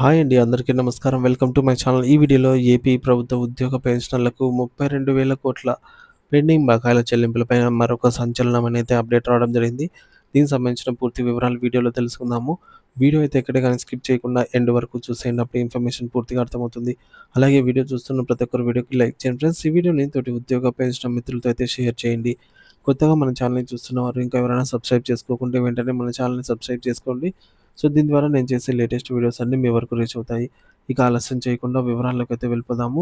Hi అండి. అందరికీ నమస్కారం. Welcome to my channel. ఈ వీడియోలో ఏపీ ప్రభుత్వ ఉద్యోగ పెన్షనర్లకు 32,000 కోట్ల పెండింగ్ బకాయిల చెల్లింపులపైన మరొక సంచలనం అనేది అప్డేట్ రావడం జరిగింది. దీనికి సంబంధించిన పూర్తి వివరాలు వీడియోలో తెలుసుకుందాము. వీడియో అయితే ఎక్కడ గాని స్కిప్ చేయకుండా ఎండ్ వరకు చూసేయండి. అప్పుడు ఇన్ఫర్మేషన్ పూర్తిగా అర్థమవుతుంది. అలాగే వీడియో చూస్తున్న ప్రతి ఒక్కరు వీడియోకి లైక్ చేయండి ఫ్రెండ్స్. ఈ వీడియోని తోటి ఉద్యోగ పెన్షనర్ మిత్రులతో అయితే షేర్ చేయండి. కొత్తగా మన ఛానల్‌ని చూస్తున్నవారు ఇంకా ఎవరైనా సబ్స్క్రైబ్ చేసుకోకుంటే వెంటనే మన ఛానల్‌ని సబ్స్క్రైబ్ చేసుకోండి. సో, దీని ద్వారా నేను చేసే లేటెస్ట్ వీడియోస్ అన్నీ మీ వరకు రీచ్ అవుతాయి. ఇక ఆలస్యం చేయకుండా వివరాల్లోకైతే వెళ్ళిపోదాము.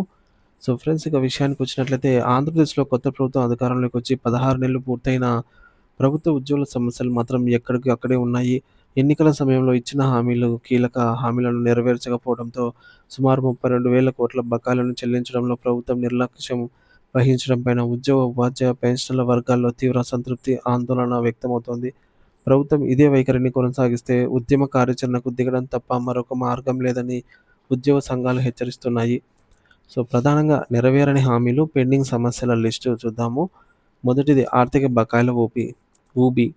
సో, ఫ్రెండ్స్ ఇక విషయానికొచ్చినట్లయితే ఆంధ్రప్రదేశ్‌లో కొత్త ప్రభుత్వం అధికారంలోకి వచ్చి 16 నెలలు పూర్తయినా ప్రభుత్వ ఉద్యోగుల సమస్యలు మాత్రం ఎక్కడికి అక్కడే ఉన్నాయి. ఎన్నికల సమయంలో ఇచ్చిన హామీలు, కీలక హామీలను నెరవేర్చకపోవడంతో సుమారు 32,000 కోట్ల బకాయిలను చెల్లించడంలో ప్రభుత్వం నిర్లక్ష్యం వహించడం పైన ఉద్యోగ, ఉపాధ్యాయ, పెన్షనర్ల వర్గాల్లో తీవ్ర అసంతృప్తి, ఆందోళన వ్యక్తమవుతోంది. ప్రభుత్వం ఇదే వైఖరిని కొనసాగిస్తే ఉద్యమ కార్యాచరణకు దిగడం తప్ప మరొక మార్గం లేదని ఉద్యోగ సంఘాలు హెచ్చరిస్తున్నాయి. సో, ప్రధానంగా నెరవేరని హామీలు, పెండింగ్ సమస్యల లిస్టు చూద్దాము. మొదటిది ఆర్థిక బకాయిల ఊబి.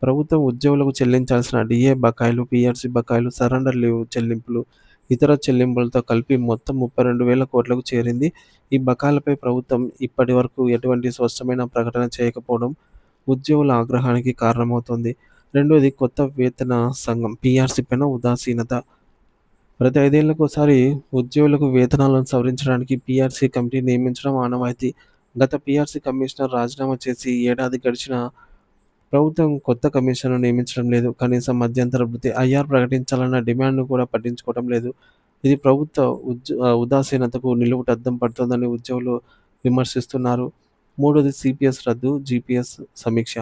ప్రభుత్వం ఉద్యోగులకు చెల్లించాల్సిన డీఏ బకాయిలు, పీఆర్సీ బకాయిలు, సరెండర్ లీవ్ చెల్లింపులు, ఇతర చెల్లింపులతో కలిపి మొత్తం 32,000 కోట్లకు చేరింది. ఈ బకాయిలపై ప్రభుత్వం ఇప్పటివరకు ఎటువంటి స్పష్టమైన ప్రకటన చేయకపోవడం ఉద్యోగుల ఆగ్రహానికి కారణమవుతోంది. రెండోది కొత్త వేతన సంఘం పీఆర్సీ పైన ఉదాసీనత. ప్రతి 5 ఏళ్లకోసారి ఉద్యోగులకు వేతనాలను సవరించడానికి పీఆర్సీ కమిటీ నియమించడం ఆనవాయితీ. గత పీఆర్సీ కమిషనర్ రాజీనామా చేసి ఏడాది గడిచినా ప్రభుత్వం కొత్త కమిషన్‌ను నియమించడం లేదు. కనీసం మధ్యంతర భృతి, ఐఆర్ ప్రకటించాలన్న డిమాండ్‌ను కూడా పట్టించుకోవడం లేదు. ఇది ప్రభుత్వ ఉదాసీనతకు నిలువుటద్దం పడుతోందని ఉద్యోగులు విమర్శిస్తున్నారు. మూడోది సిపిఎస్ రద్దు, జీపీఎస్ సమీక్ష.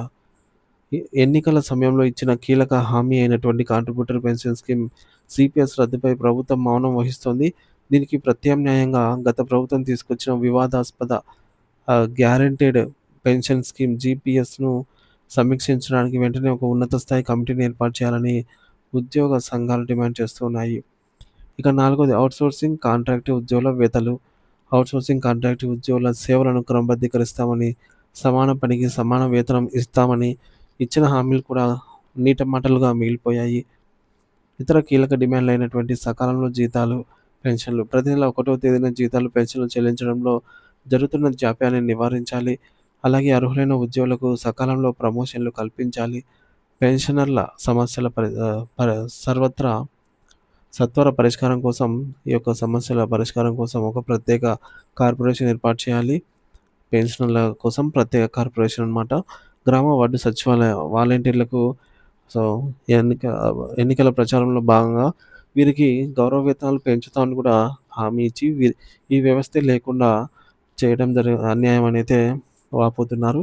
ఎన్నికల సమయంలో ఇచ్చిన కీలక హామీ అయినటువంటి కాంట్రిబ్యూటరీ పెన్షన్ స్కీమ్ సిపిఎస్ రద్దుపై ప్రభుత్వం మౌనం వహిస్తోంది. దీనికి ప్రత్యామ్నాయంగా గత ప్రభుత్వం తీసుకొచ్చిన వివాదాస్పద గ్యారంటీడ్ పెన్షన్ స్కీమ్ జీపీఎస్‌ను సమీక్షించడానికి వెంటనే ఒక ఉన్నత స్థాయి కమిటీని ఏర్పాటు చేయాలని ఉద్యోగ సంఘాలు డిమాండ్ చేస్తున్నాయి. ఇక నాలుగోది ఔట్‌సోర్సింగ్ కాంట్రాక్ట్ ఉద్యోగుల వేతలు. ఔట్‌సోర్సింగ్ కాంట్రాక్ట్ ఉద్యోగుల సేవలను క్రమబద్ధీకరిస్తామని, సమాన పనికి సమాన వేతనం ఇస్తామని ఇచ్చిన హామీలు కూడా నీటమాటలుగా మిగిలిపోయాయి. ఇతర కీలక డిమాండ్‌లైనటువంటి సకాలంలో జీతాలు, పెన్షన్లు. ప్రతి నెల 1వ తేదీన జీతాలు, పెన్షన్లు చెల్లించడంలో జరుగుతున్న జాప్యాన్ని నివారించాలి. అలాగే అర్హులైన ఉద్యోగులకు సకాలంలో ప్రమోషన్‌లు కల్పించాలి. పెన్షనర్ల సమస్యల సర్వత్రా సత్వర పరిష్కారం కోసం ఈ యొక్క సమస్యల పరిష్కారం కోసం ఒక ప్రత్యేక కార్పొరేషన్ ఏర్పాటు చేయాలి. పెన్షనర్ల కోసం ప్రత్యేక కార్పొరేషన్ అనమాట. గ్రామ వార్డు సచివాలయ వాలంటీర్లకు సో, ఎన్నిక ఎన్నికల ప్రచారంలో భాగంగా వీరికి గౌరవ వేతనాలు పెంచుతామని కూడా హామీ ఇచ్చి ఈ వ్యవస్థే లేకుండా చేయడం అన్యాయం అనైతే వాపోతున్నారు.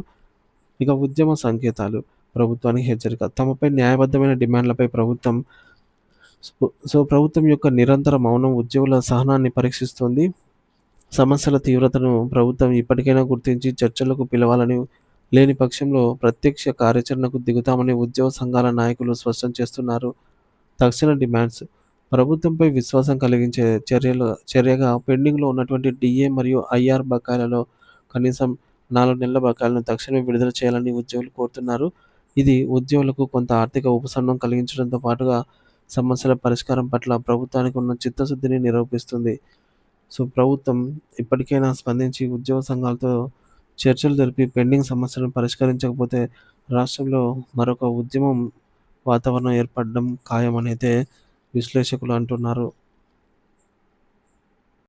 ఇక ఉద్యమ సంకేతాలు. ప్రభుత్వానికి హెచ్చరిక. తమపై న్యాయబద్ధమైన డిమాండ్లపై ప్రభుత్వం యొక్క నిరంతర మౌనం ఉద్యోగుల సహనాన్ని పరీక్షిస్తోంది. సమస్యల తీవ్రతను ప్రభుత్వం ఇప్పటికైనా గుర్తించి చర్చలకు పిలవాలని, లేని పక్షంలో ప్రత్యక్ష కార్యాచరణకు దిగుతామని ఉద్యోగ సంఘాల నాయకులు స్పష్టం చేస్తున్నారు. తక్షణ డిమాండ్స్. ప్రభుత్వంపై విశ్వాసం కలిగించే చర్యగా పెండింగ్‌లో ఉన్నటువంటి డీఏ మరియు ఐఆర్ బకాయిలలో కనీసం 4 నెలల బకాయిలను తక్షణమే విడుదల చేయాలని ఉద్యోగులు కోరుతున్నారు. ఇది ఉద్యోగులకు కొంత ఆర్థిక ఉపశమనం కలిగించడంతో పాటుగా సమస్యల పరిష్కారం పట్ల ప్రభుత్వానికి ఉన్న చిత్తశుద్ధిని నిరూపిస్తుంది. సో, ప్రభుత్వం ఇప్పటికైనా స్పందించి ఉద్యోగ సంఘాలతో చర్చలు జరిపి పెండింగ్ సమస్యలను పరిష్కరించకపోతే రాష్ట్రంలో మరొక ఉద్యమం వాతావరణం ఏర్పడడం ఖాయమనైతే విశ్లేషకులు అంటున్నారు.